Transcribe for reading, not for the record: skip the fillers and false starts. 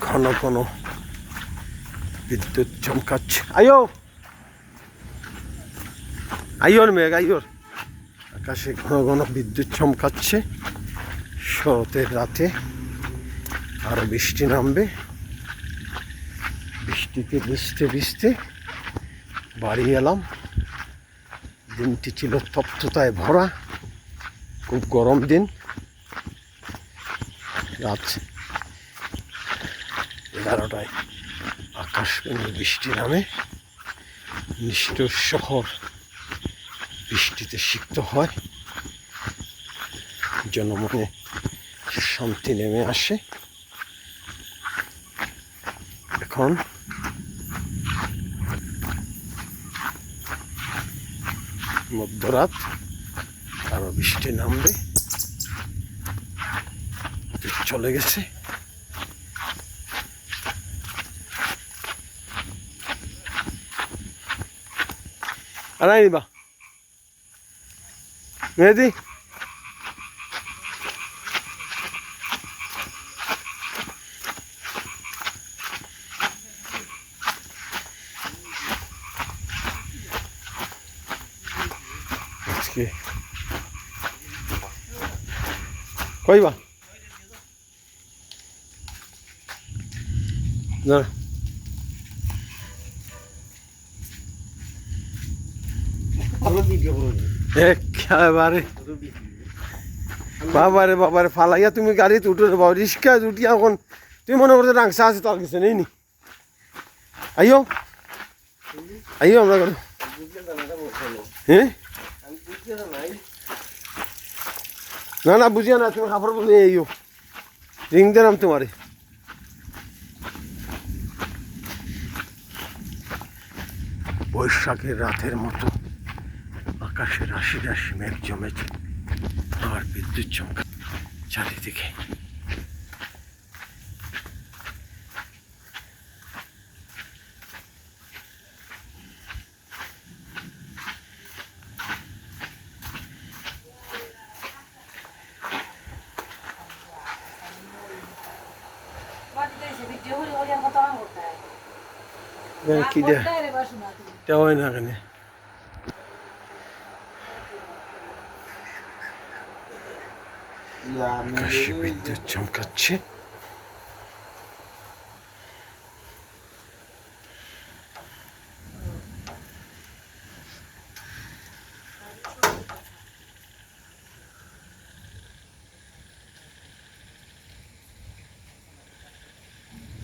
ঘন ঘন বিদ্যুৎ চমকাচ্ছে। আইও আইওর মেঘ আইওর। আকাশে ঘন ঘন বিদ্যুৎ চমকাচ্ছে। শরতের রাতে আরো বৃষ্টি নামবে। বৃষ্টিতে ভিজতে ভিজতে বাড়ি এলাম। দিনটি ছিল তপ্ততায় ভরা, খুব গরম দিন। রাত 11টায় আকাশ ভেঙে বৃষ্টি নামে। নিষ্ঠুর শহর বৃষ্টিতে সিক্ত হয়। জনমনে শান্তি নেমে আসে। এখন মধ্যরাত, আরো বৃষ্টি নামবে। চলে গেছে। আনাই নিবা মেহেদি। আজকে কইবা না একেবারে বাবারে বাবারে ফালাইয়া তুমি গাড়িতে উঠে বাবা, রিক্সায় উঠিয়া এখন তুমি মনে করছো রাংসা আছে, তার কিছু নেই নি। আইও আইও আমরা হ্যাঁ না না বুঝিয়া না, তুমি কাপড় বলে আইও, রিং দিলাম তোমারে। বৈশাখের রাতের মতো আকাশে রাশি রাশি মেঘ জমেছে, আর বিদ্যুৎ চমকা চারিদিকে। কি দেওয়া হয় না এখানে। আকাশে বিদ্যুৎ চমকাচ্ছে।